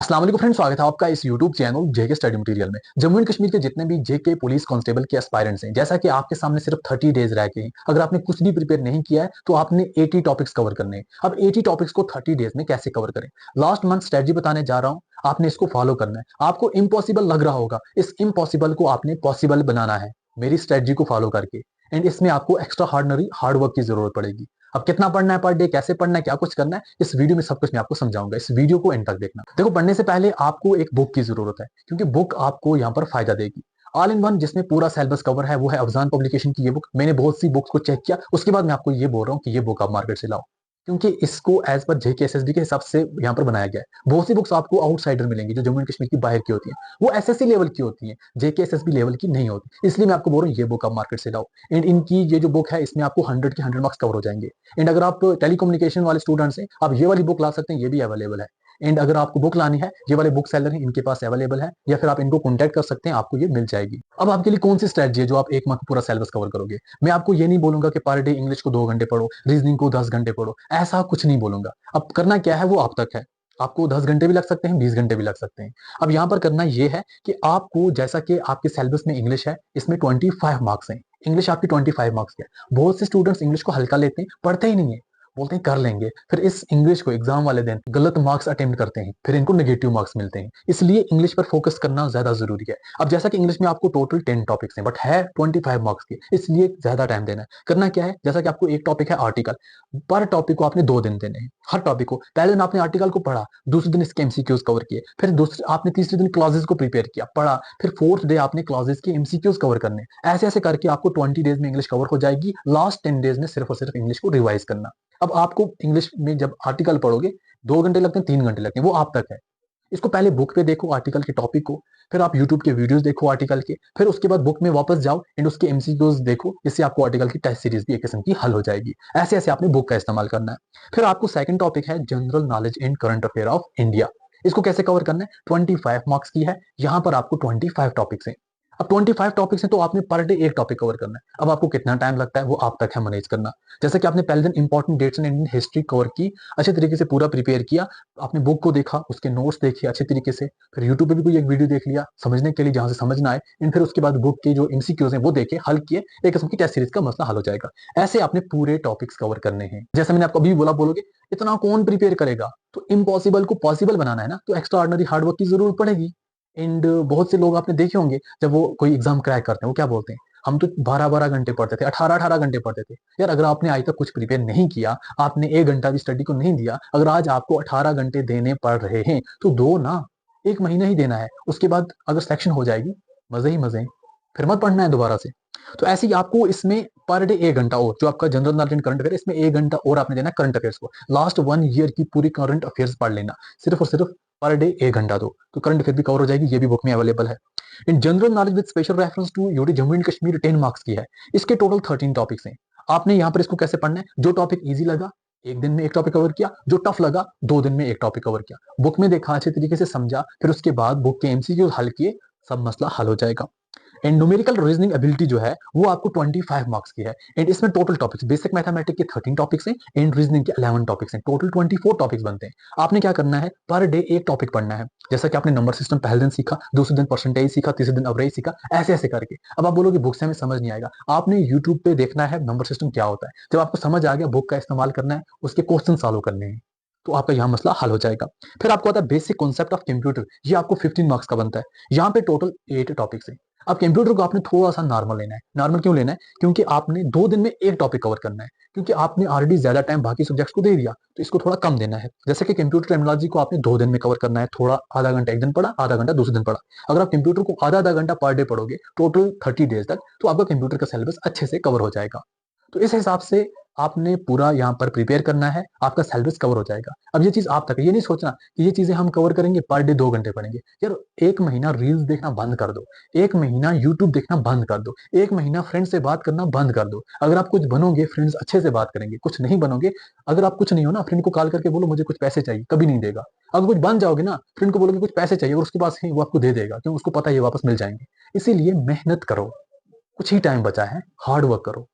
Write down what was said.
अस्सलाम वालेकुम फ्रेंड्स, स्वागत है आपका इस YouTube चैनल जेके स्टडी मटेरियल में। जम्मू एंड कश्मीर के जितने भी जेके पुलिस कांस्टेबल के एस्पायरेंट्स हैं, जैसा कि आपके सामने सिर्फ 30 डेज रह गए हैं। अगर आपने कुछ भी प्रिपेयर नहीं किया है तो आपने 80 टॉपिक्स कवर करने हैं। अब 80 टॉपिक्स को 30 डेज में कैसे कवर करें, लास्ट मंथ स्ट्रेटजी बताने जा रहा हूँ। आपने इसको फॉलो करना है। आपको इम्पॉसिबल लग रहा होगा, इस इम्पॉसिबल को आपने पॉसिबल बनाना है मेरी स्ट्रेटजी को फॉलो करके। एंड इसमें आपको एक्स्ट्रा हार्ड वर्क की जरूरत पड़ेगी। अब कितना पढ़ना है पर डे, कैसे पढ़ना है, क्या कुछ करना है, इस वीडियो में सब कुछ मैं आपको समझाऊंगा। इस वीडियो को एंड तक देखना। देखो, पढ़ने से पहले आपको एक बुक की जरूरत है, क्योंकि बुक आपको यहाँ पर फायदा देगी। ऑल इन वन जिसमें पूरा सिलेबस कवर है वो है अफजान पब्लिकेशन की ये बुक। मैंने बहुत सी बुक्स को चेक किया, उसके बाद मैं आपको ये बोल रहा हूँ कि ये बुक आप मार्केट से लाओ, क्योंकि इसको एज पर जेकेएसएसबी के हिसाब से यहाँ पर बनाया गया है। बहुत सी बुक्स आपको आउटसाइडर मिलेंगी जो जम्मू एंड कश्मीर की बाहर की होती हैं, वो एसएससी लेवल की होती हैं, जेकेएसएसबी लेवल की नहीं होती। इसलिए मैं आपको बोल रहा हूँ ये बुक आप मार्केट से लाओ। एंड इनकी ये जो बुक है इसमें आपको 100 के 100 मार्क्स कवर हो जाएंगे। एंड अगर आप टेलीकम्युनिकेशन वाले स्टूडेंट्स हैं, आप ये वाली बुक ला सकते हैं, ये भी अवेलेबल है। एंड अगर आपको बुक लानी है, ये वाले बुक सेलर हैं, इनके पास अवेलेबल है, या फिर आप इनको कॉन्टैक्ट कर सकते हैं, आपको ये मिल जाएगी। अब आपके लिए कौन सी स्ट्रेटजी है जो आप एक मंथ पूरा सिलेबस कवर करोगे? मैं आपको ये नहीं बोलूंगा कि पर डे इंग्लिश को 2 घंटे पढ़ो, रीजनिंग को 10 घंटे पढ़ो, ऐसा कुछ नहीं बोलूंगा। अब करना क्या है वो आप तक है। आपको 10 घंटे भी लग सकते हैं, 20 घंटे भी लग सकते हैं। अब यहाँ पर करना यह है कि आपको, जैसा कि आपके सिलेबस में इंग्लिश है, इसमें 25 मार्क्स हैं। इंग्लिश आपकी 25 मार्क्स की है। बहुत से स्टूडेंट्स इंग्लिश को हल्का लेते हैं, पढ़ते ही नहीं है, बोलते हैं कर लेंगे, फिर इस इंग्लिश को एग्जाम वाले दिन गलत मार्क्स अटेम्प्ट करते हैं, फिर इनको नेगेटिव मार्क्स मिलते हैं। इसलिए इंग्लिश पर फोकस करना ज्यादा जरूरी है। अब जैसा कि इंग्लिश में आपको टोटल 10 टॉपिक्स हैं, बट है 25 मार्क्स के, इसलिए ज्यादा टाइम देना है। करना क्या है, जैसा कि आपको एक टॉपिक है आर्टिकल, पर टॉपिक को आपने 2 दिन देने हैं। हर टॉपिक को पहले दिन आपने आर्टिकल को पढ़ा, दूसरे दिन इसके एमसीक्यूज कवर किए, फिर दूसरे आपने तीसरे दिन क्लॉजेस को प्रिपेयर किया, पढ़ा, फिर फोर्थ डे आपने क्लॉजेस के एमसीक्यूज कवर करने। ऐसे ऐसे करके आपको 20 डेज में इंग्लिश कवर हो जाएगी। लास्ट 10 डेज में सिर्फ और सिर्फ इंग्लिश को रिवाइज करना। अब आपको इंग्लिश में जब आर्टिकल पढ़ोगे, 2 घंटे लगते हैं, 3 घंटे लगते हैं, वो आप तक है। इसको पहले बुक पे देखो आर्टिकल के टॉपिक को, फिर आप यूट्यूब के वीडियोस देखो आर्टिकल के, फिर उसके बाद बुक में वापस जाओ एंड उसके एमसीक्यूज देखो, जिससे आपको आर्टिकल की टेस्ट सीरीज भी एक किस्म की हल हो जाएगी। ऐसे ऐसे आपने बुक का इस्तेमाल करना है। फिर आपको सेकंड टॉपिक है general knowledge and current affair of India. इसको कैसे कवर करना है? 25 मार्क्स की है, यहाँ पर आपको 25 टॉपिक्स हैं। अब 25 टॉपिक्स हैं तो आपने पर डे एक टॉपिक कवर करना है। अब आपको कितना टाइम लगता है वो आप तक है मैनेज करना। जैसे कि आपने पहले दिन important dates and Indian history cover की, अच्छे तरीके से पूरा प्रिपेयर किया, आपने बुक को देखा, उसके नोट्स देखे अच्छे तरीके से, फिर यूट्यूब पे भी कोई एक वीडियो देख लिया समझने के लिए जहां से समझ ना आए, एंड फिर उसके बाद बुक के जो एमसीक्यूज हैं वो देखे, हल किए, एक किस्म की टेस्ट सीरीज का मसला हल हो जाएगा। ऐसे आपने पूरे टॉपिक्स कवर करने हैं। जैसे मैंने आपको अभी बोला, बोलोगे इतना कौन प्रिपेयर करेगा, तो इम्पॉसिबल को पॉसिबल बनाना है ना, तो एक्स्ट्रा ऑर्डिनरी हार्डवर्क की जरूरत पड़ेगी। एंड बहुत से लोग आपने देखे होंगे, जब वो कोई एग्जाम क्रैक करते हैं वो क्या बोलते हैं, हम तो 12-12 घंटे पढ़ते थे, 18-18 घंटे पढ़ते थे। यार अगर आपने आज तक कुछ प्रिपेयर नहीं किया, आपने 1 घंटा भी स्टडी को नहीं दिया, अगर आज आपको 18 घंटे देने पड़ रहे हैं तो दो ना। एक महीना ही देना है, उसके बाद अगर सिलेक्शन हो जाएगी, मजे ही मजे हैं, फिर मत पढ़ना है दोबारा से। तो ऐसे ही आपको इसमें पर डे 1 घंटा और, जो आपका general knowledge and current affair, इसमें 1 घंटा और आपने देना करंट अफेयर्स को। लास्ट 1 ईयर की पूरी करंट अफेयर्स पढ़ लेना, सिर्फ और सिर्फ पर डे 1 घंटा दो, तो करंट अफेयर भी कवर हो जाएगी। ये भी बुक में अवेलेबल है। In general knowledge with special reference to UT Jammu and Kashmir 10 marks की है। इसके टोटल 13 टॉपिक्स हैं। आपने यहाँ पर इसको कैसे पढ़ना है, जो टॉपिक इजी लगा एक दिन में एक टॉपिक कवर किया, जो टफ लगा 2 दिन में एक टॉपिक कवर किया, बुक में देखा, अच्छे तरीके से समझा, फिर उसके बाद बुक के एमसीक्यूज हल किए, सब मसला हल हो जाएगा। एंड न्यूमेरिकल रीजनिंग एबिलिटी जो है वो आपको 25 मार्क्स की है। एंड इसमें टोटल टॉपिक्स, बेसिक मैथमेटिक्स के 13 टॉपिक्स हैं, एंड रीजनिंग के 11 टॉपिक्स हैं, टोटल 24 टॉपिक्स बनते हैं। आपने क्या करना है, पर डे एक टॉपिक पढ़ना है। जैसा कि आपने नंबर सिस्टम पहले दिन सीखा, दूसरे दिन परसेंटेज सीखा, तीसरे दिन एवरेज सीखा, ऐसे ऐसे करके। अब आप बोलोगे बुक से हमें समझ नहीं आएगा, आपने यूट्यूब पे देखना है नंबर सिस्टम क्या होता है। जब आपको समझ आ गया, बुक का इस्तेमाल करना है, उसके क्वेश्चन सॉल्व करने हैं, तो आपका यहाँ मसला हल हो जाएगा। फिर आपको आता है बेसिक कॉन्सेप्ट ऑफ कंप्यूटर, ये आपको 15 मार्क्स का बनता है। यहाँ पे टोटल 8 टॉपिक्स है। अब कंप्यूटर को आपने थोड़ा सा नॉर्मल लेना है। नॉर्मल क्यों लेना है? क्योंकि आपने 2 दिन में एक टॉपिक कवर करना है, क्योंकि आपने ऑलरेडी ज्यादा टाइम बाकी सब्जेक्ट्स को दे दिया, तो इसको थोड़ा कम देना है। जैसे कि कंप्यूटर टेक्नोलॉजी को आपने 2 दिन में कवर करना है, थोड़ा आधा घंटा एक दिन पढ़ा, आधा घंटा दूसरे दिन पढ़ा। अगर आप कंप्यूटर को आधा आधा घंटा पर डे पढ़ोगे टोटल 30 डेज तक, तो आपका कंप्यूटर का सिलेबस अच्छे से कवर हो जाएगा। तो इस हिसाब से आपने पूरा यहाँ पर प्रिपेयर करना है, आपका सिलेबस कवर हो जाएगा। अब ये चीज आप तक है, ये नहीं सोचना कि ये चीजें हम कवर करेंगे, पर डे 2 घंटे पढ़ेंगे। यार एक महीना रील्स देखना बंद कर दो, एक महीना यूट्यूब देखना बंद कर दो, एक महीना फ्रेंड से बात करना बंद कर दो। अगर आप कुछ बनोगे, फ्रेंड्स अच्छे से बात करेंगे, कुछ नहीं बनोगे, अगर आप कुछ नहीं हो ना, फ्रेंड को कॉल करके बोलो मुझे कुछ पैसे चाहिए, कभी नहीं देगा। अगर कुछ बन जाओगे ना, फ्रेंड को बोलोगे कुछ पैसे चाहिए और उसके पास है, वो आपको दे देगा, क्योंकि उसको पता है ये वापस मिल जाएंगे। इसीलिए मेहनत करो, कुछ ही टाइम बचा है, हार्ड वर्क करो।